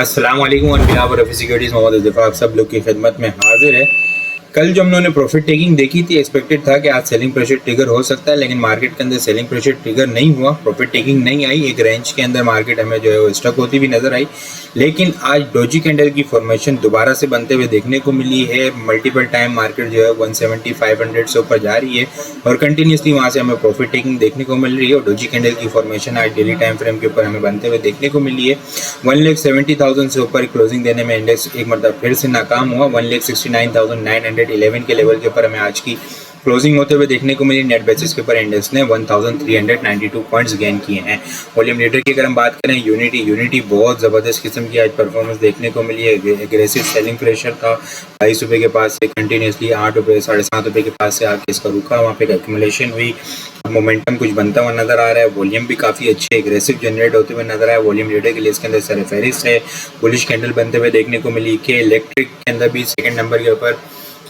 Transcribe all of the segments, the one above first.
अस्सलाम वालेकुम और बिहाफ रफ़ी सिक्योरिटीज़ मोहम्मद इज़्ज़फ़र आप सब लोग की खिदमत में हाजिर है। कल जो हम लोगों ने प्रॉफिट टेकिंग देखी थी, एक्सपेक्टेड था कि आज सेलिंग प्रेशर ट्रिगर हो सकता है, लेकिन मार्केट के अंदर सेलिंग प्रेशर ट्रिगर नहीं हुआ, प्रॉफिट टेकिंग नहीं आई। एक रेंज के अंदर मार्केट हमें जो है वो स्टक होती भी नजर आई। लेकिन आज डोजी कैंडल की फॉर्मेशन दोबारा से बनते हुए देखने को मिली है। मल्टीपल टाइम मार्केट जो है 170 500 से ऊपर जा रही है और कंटिन्यूसली वहाँ से हमें प्रॉफिट टेकिंग देखने को मिल रही है। और डोजी कैंडल की फॉर्मेशन आज डेली टाइम फ्रेम के ऊपर हमें बनते हुए देखने को मिली है। 1,70,000 से ऊपर क्लोजिंग देने में इंडेक्स एक मरतबा फिर से नाकाम हुआ। 1,69,911 के लेवल के ऊपर हमें आज की क्लोजिंग होते हुए देखने को मिली। नेट बेसिस के ऊपर इंडेक्स ने 1392 पॉइंट्स गेन किए हैं। वॉल्यूम लीडर की अगर हम बात करें, यूनिटी बहुत ज़बरदस्त किस्म की आज परफॉर्मेंस देखने को मिली है। एग्रेसिव सेलिंग प्रेशर था, 22 रुपये के पास से कंटिन्यूसली 8 रुपये 7.5 रुपये के पास से आके इसका रुका, वहाँ पे एक्यूमुलेशन हुई। मोमेंटम कुछ बनता हुआ नजर आ रहा है। वॉल्यूम भी काफ़ी अच्छे एग्रेसिव जनरेट होते हुए नजर आया। वॉल्यूम लीडर के लिए इसके अंदर सरफेरिस है, बुलिश कैंडल बनते हुए देखने को मिली। के इलेक्ट्रिक के अंदर भी सेकंड नंबर के ऊपर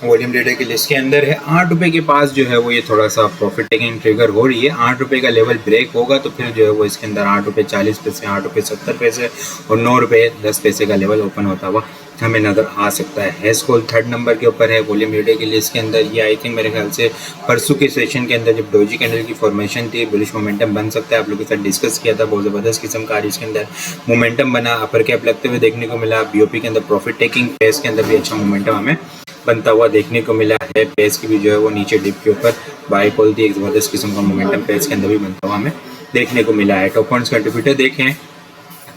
वॉल्यूम लीडर की लिस्ट के अंदर है। 8 रुपये के पास जो है वो ये थोड़ा सा प्रॉफिट टेकिंग ट्रिगर हो रही है। 8 रुपये का लेवल ब्रेक होगा तो फिर जो है वो इसके अंदर 8 रुपये 40 पैसे, 8 रुपये 70 पैसे और 9 रुपये 10 पैसे का लेवल ओपन होता हुआ हमें नज़र आ सकता है। हेस्कोल थर्ड नंबर के ऊपर है वॉल्यूम लीडर की लिस्ट के अंदर। ये आई थिंक मेरे ख्याल से परसों के सेशन के अंदर जब डोजी कैंडल की फॉर्मेशन थी, बुलिश मोमेंटम बन सकता है, आप लोगों के साथ डिस्कस किया था। बहुत ज़बरदस्त किस्म का इसके अंदर मोमेंटम बना, अपर कैप लगते हुए देखने को मिला। बीओपी के अंदर प्रॉफिट टेकिंग पेस के अंदर भी अच्छा मोमेंटम हमें बनता हुआ देखने को मिला है। पेस की भी जो है वो नीचे डिप के ऊपर बाई कॉल थी, एक ज़बरदस्त किस्म का मोमेंटम पेस के अंदर भी बनता हुआ हमें देखने को मिला है। टॉप पॉइंट्स कंट्रीब्यूटर देखें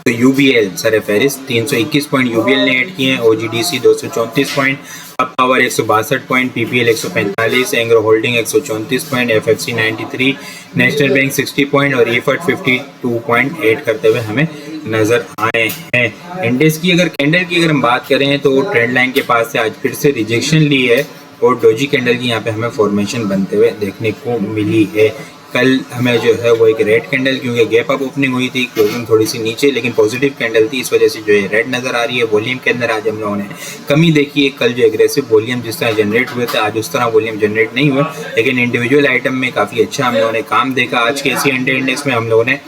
तो यूबीएल सर फेरिस 321 पॉइंट यूबीएल ने ऐड किए हैं। OGDC 234 point, Hub Power 162 point, PPL 145, Engro holding 134 point, FFC 93, National Bank 60 point और ईफर्ट 52 पॉइंट ऐड करते हुए हमें नजर आए हैं। इंडेक्स की अगर कैंडल की अगर हम बात करें तो ट्रेंड लाइन के पास से आज फिर से रिजेक्शन ली है और डोजी कैंडल की यहाँ पे हमें फॉर्मेशन बनते हुए देखने को मिली है। कल हमें जो है वो एक रेड कैंडल, क्योंकि गैप अप ओपनिंग हुई थी, क्लोजिंग थोड़ी सी नीचे लेकिन पॉजिटिव कैंडल थी, इस वजह से जो है रेड नज़र आ रही है। वॉल्यूम के अंदर आज हम लोगों ने कमी देखी है। कल जो एग्रेसिव वॉल्यूम जिस तरह जनरेट हुए थे, आज उस तरह वॉल्यूम जनरेट नहीं हुए, लेकिन इंडिविजुअल आइटम में काफ़ी अच्छा हम लोगों ने काम देखा। आज के एशिया इंडेक्स में हम लोगों ने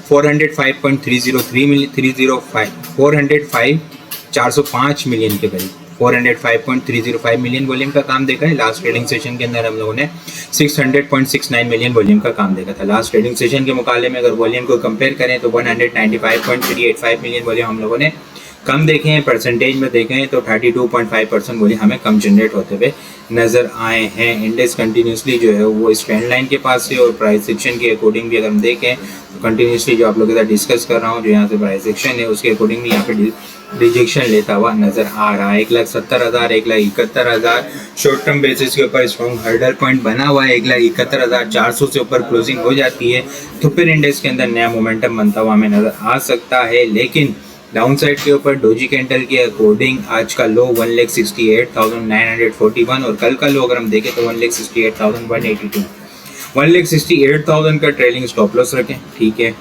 405 मिलियन के करीब 405.305 मिलियन वॉल्यूम का काम देखा है। लास्ट ट्रेडिंग सेशन के अंदर हम लोगों ने 600.69 मिलियन वॉल्यूम का काम देखा था। लास्ट ट्रेडिंग सेशन के मुकाबले में अगर वॉल्यूम को कंपेयर करें तो 195.385 मिलियन वॉल्यूम हम लोगों ने कम देखे हैं। परसेंटेज में देखें तो 32.5% वॉल्यूम हमें कम जनरेट होते हुए नज़र आए हैं। इंडेक्स कंटिन्यूसली जो है वो इस ट्रेंड लाइन के पास से और प्राइस सेक्शन के अकॉर्डिंग भी अगर हम देखें तो कंटिन्यूसली जो आप लोगों के साथ डिस्कस कर रहा हूँ, जो यहाँ से प्राइस सेक्शन है उसके अकॉर्डिंग भी यहाँ पे रिजेक्शन लेता हुआ नजर आ रहा है। 1,70,000 1,71,000 शॉर्ट टर्म बेसिस के ऊपर स्ट्रॉन्ग हर्डल पॉइंट बना हुआ है। 1,71,400 से ऊपर क्लोजिंग हो जाती है तो फिर इंडेक्स के अंदर नया मोमेंटम बनता हुआ हमें नजर आ सकता है। लेकिन डाउन साइड के ऊपर डोजी कैंडल के अकॉर्डिंग आज का लो 1,68,941 और कल का लो अगर हम देखें तो 1,68,182। 1,68,000 का ट्रेलिंग स्टॉप लॉस रखें, ठीक है।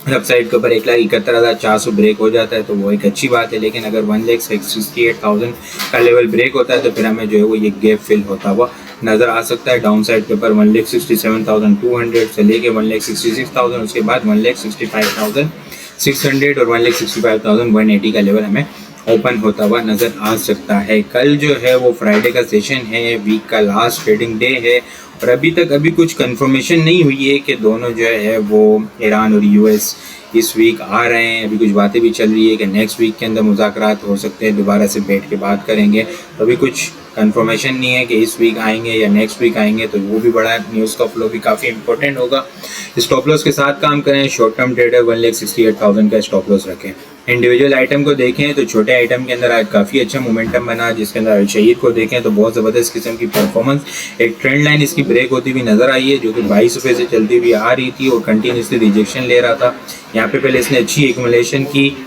लेफ्ट साइड के ऊपर 1,71,400 ब्रेक हो जाता है तो वो एक अच्छी बात है, लेकिन अगर 1,68,000 का लेवल ब्रेक होता है तो फिर हमें जो है वो ये गैप फिल होता हुआ नज़र आ सकता है। डाउन साइड के ऊपर 1,67,200 से लेके 1,66,000, उसके बाद 1,65,600 और 1,65,180 का लेवल हमें ओपन होता हुआ नज़र आ सकता है। कल जो है वो फ्राइडे का सेशन है, वीक का लास्ट ट्रेडिंग डे है और अभी तक कुछ कंफर्मेशन नहीं हुई है कि दोनों जो है वो ईरान और यूएस इस वीक आ रहे हैं। अभी कुछ बातें भी चल रही है कि नेक्स्ट वीक के अंदर मुज़ाकरात हो सकते हैं, दोबारा से बैठ के बात करेंगे। अभी कुछ कंफर्मेशन नहीं है कि इस वीक आएंगे या नेक्स्ट वीक आएंगे, तो वो भी बड़ा न्यूज़ का फ्लो भी काफ़ी इंपॉर्टेंट होगा। स्टॉप लॉस के साथ काम करें। शॉर्ट टर्म ट्रेडर 1,68,000 का स्टॉप लॉस रखें। इंडिविजुअल आइटम को देखें तो छोटे आइटम के अंदर आज काफ़ी अच्छा मोमेंटम बना, जिसके अंदर शहीद को देखें तो बहुत ज़बरदस्त किस्म की परफॉर्मेंस, एक ट्रेंड लाइन इसकी ब्रेक होती हुई नज़र आई है जो कि 22 रुपये से चलती हुई आ रही थी और कंटिन्यूसली रिजेक्शन ले रहा था। यहाँ पे पहले इसने अच्छी एक्यूमुलेशन की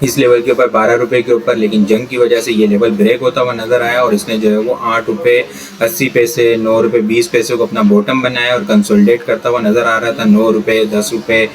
इस लेवल के ऊपर 12 रुपये के ऊपर, लेकिन जंग की वजह से ये लेवल ब्रेक होता हुआ नजर आया और इसने जो है वो 8 रुपये 80 पैसे 9 रुपये 20 पैसे को अपना बॉटम बनाया और कंसोलिडेट करता हुआ नजर आ रहा था। 9 रुपये 10 रुपये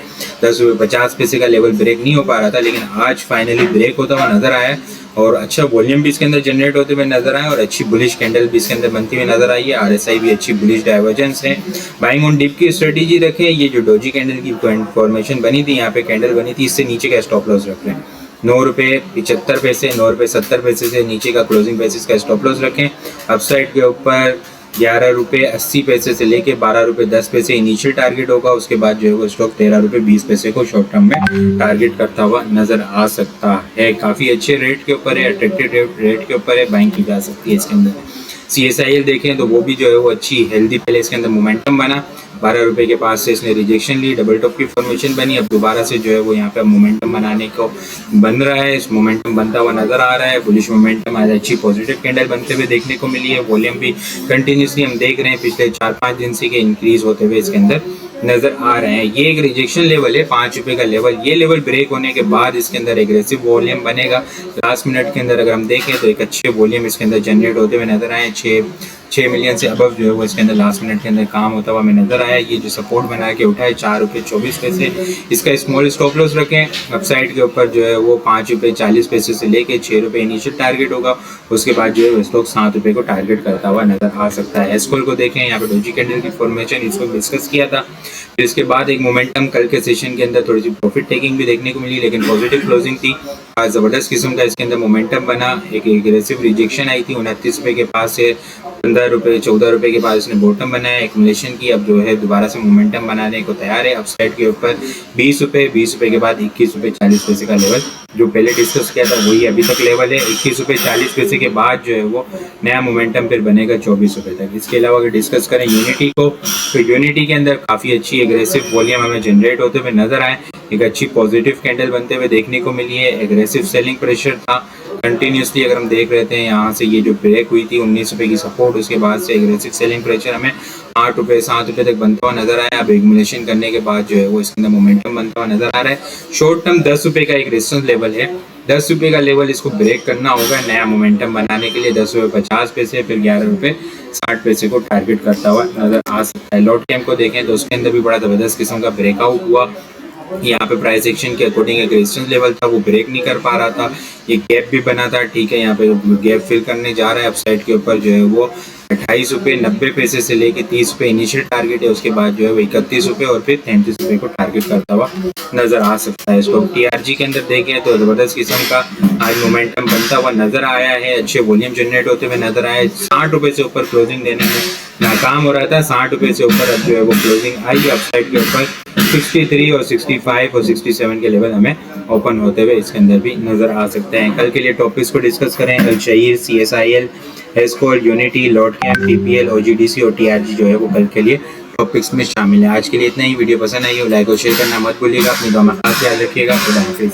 50 पैसे का लेवल ब्रेक नहीं हो पा रहा था, लेकिन आज फाइनली ब्रेक होता हुआ नजर आया और अच्छा वॉल्यूम भी इसके अंदर जनरेट होते हुए नजर आया और अच्छी बुलिश कैंडल भी इसके अंदर बनती हुई नजर आई है। आरएसआई भी अच्छी बुलिश डाइवर्जेंस है। बाइंग ऑन डिप की स्ट्रेटेजी रखें। ये जो डोजी कैंडल की फॉर्मेशन बनी थी, यहाँ पे कैंडल बनी थी, इससे नीचे का स्टॉप लॉस रख रहे हैं। ₹9.75, ₹9.70 से नीचे का क्लोजिंग बेसिस का स्टॉप लॉस रखें। अपसाइड के ऊपर ₹11.80 से लेके ₹12.10 इनिशियल टारगेट होगा, उसके बाद जो है वो स्टॉक ₹13.20 को शॉर्ट टर्म में टारगेट करता हुआ नजर आ सकता है। काफ़ी अच्छे रेट के ऊपर है, अट्रैक्टिव रेट के ऊपर है, बाइंग की जा सकती है इसके अंदर। CSIL देखें तो वो भी जो है वो अच्छी हेल्दी, पहले इसके अंदर मोमेंटम बना, ₹12 के पास से इसने रिजेक्शन ली, डबल टॉप की फॉर्मेशन बनी, अब दोबारा से जो है वो यहाँ पे मोमेंटम बनाने को बन रहा है। इस मोमेंटम बनता हुआ नजर आ रहा है, बुलिश मोमेंटम आज अच्छी पॉजिटिव कैंडल बनते हुए देखने को मिली है। वॉल्यूम भी कंटिन्यूसली हम देख रहे हैं पिछले 4-5 दिन से के इंक्रीज होते हुए इसके अंदर नजर आ रहे हैं। ये एक रिजेक्शन लेवल है, ₹5 का लेवल, ये लेवल ब्रेक होने के बाद इसके अंदर एग्रेसिव वॉल्यूम बनेगा। लास्ट मिनट के अंदर अगर हम देखें तो एक अच्छे वॉल्यूम इसके अंदर जनरेट होते हुए नजर आए, 6 मिलियन से अबव जो है वो इसके अंदर लास्ट मिनट के अंदर काम होता हुआ हमें नजर आया। ये जो सपोर्ट बना के उठा है ₹4.24, इसका स्मॉल स्टॉप लॉस रखें। अपसाइड के ऊपर जो है वो ₹5.40 से लेके ₹6 इनिशियल टारगेट होगा, उसके बाद जो है वो स्टॉक ₹7 को टारगेट करता हुआ नजर आ सकता है। एस्कॉल को देखें, यहाँ पे डोजी कैंडल की फॉर्मेशन इसको डिस्कस किया था, फिर इसके बाद एक मोमेंटम कल के सेशन के अंदर थोड़ी सी प्रॉफिट टेकिंग भी देखने को मिली, लेकिन पॉजिटिव क्लोजिंग थी। आज ज़बरदस्त किस्म का इसके अंदर मोमेंटम बना, एक एग्रेसिव रिजेक्शन आई थी ₹29 के पास से, ₹15 ₹14 के पास इसने बॉटम बनाया, एक्युमुलेशन की, अब जो है दोबारा से मोमेंटम बनाने को तैयार है। अपसाइड के ऊपर ₹20 के बाद ₹21.40 का लेवल जो पहले डिस्कस किया था वही अभी तक लेवल है। ₹21.40 के बाद जो है वो नया मोमेंटम फिर बनेगा ₹24 तक। इसके अलावा अगर डिस्कस करें यूनिटी को, तो यूनिटी के अंदर काफ़ी अच्छी एग्रेसिव वॉल्यूम हमें जनरेट होते हुए नजर आए, एक अच्छी पॉजिटिव कैंडल बनते हुए देखने को मिली है। एग्रेसिव सेलिंग प्रेशर था कंटिन्यूसली, अगर हम देख रहे थे यहाँ से ये जो ब्रेक हुई थी ₹19 की सपोर्ट, उसके बाद से एग्रेसिव सेलिंग प्रेशर हमें ₹8 ₹7 तक बनता हुआ नजर आया। अब एक्युमुलेशन करने के बाद जो है वो इसके अंदर मोमेंटम बनता हुआ नजर आ रहा है। शॉर्ट टर्म ₹10 का एक रेजिस्टेंस लेवल है, ₹10 का लेवल इसको ब्रेक करना होगा नया मोमेंटम बनाने के लिए। ₹10.50 फिर ₹11.60 को टारगेट करता हुआ नजर आ सकता है। लॉट कैम को देखें तो उसके अंदर भी बड़ा जबरदस्त किस्म का ब्रेकआउट हुआ, यहाँ पे प्राइस एक्शन के अकॉर्डिंग एक रेजिस्टेंस लेवल था वो ब्रेक नहीं कर पा रहा था, ये गैप भी बना था, ठीक है, यहाँ पे गैप फिल करने जा रहा है। अपसाइड के ऊपर जो है वो ₹28.90 से लेके ₹30 इनिशियल टारगेट है, उसके बाद जो है वो ₹31 और फिर ₹33 को टारगेट करता हुआ नजर आ सकता है। इसको TRG के अंदर देखें तो जबरदस्त किस्म का आज मोमेंटम बनता हुआ नजर आया है, अच्छे वॉल्यूम जनरेट होते हुए नजर आए। ₹60 से ऊपर क्लोजिंग देने में नाकाम हो रहा था, ₹60 से ऊपर अब जो है वो क्लोजिंग आई। अपसाइड के ऊपर 63 और 65 और 67 के लेवल हमें ओपन होते हुए इसके अंदर भी नजर आ सकते हैं। कल के लिए टॉपिक्स को डिस्कस करें, अल-शहीर, CSIL, एस्कॉल, unity, Lotchem, TPL, OGDC और TRG जो है वो कल के लिए टॉपिक्स में शामिल है। आज के लिए इतना ही। वीडियो पसंद आई हो लाइक और शेयर करना मत भूलिएगा, अपनी दुआ में खास याद रखिएगा। खुदा हाफिज़।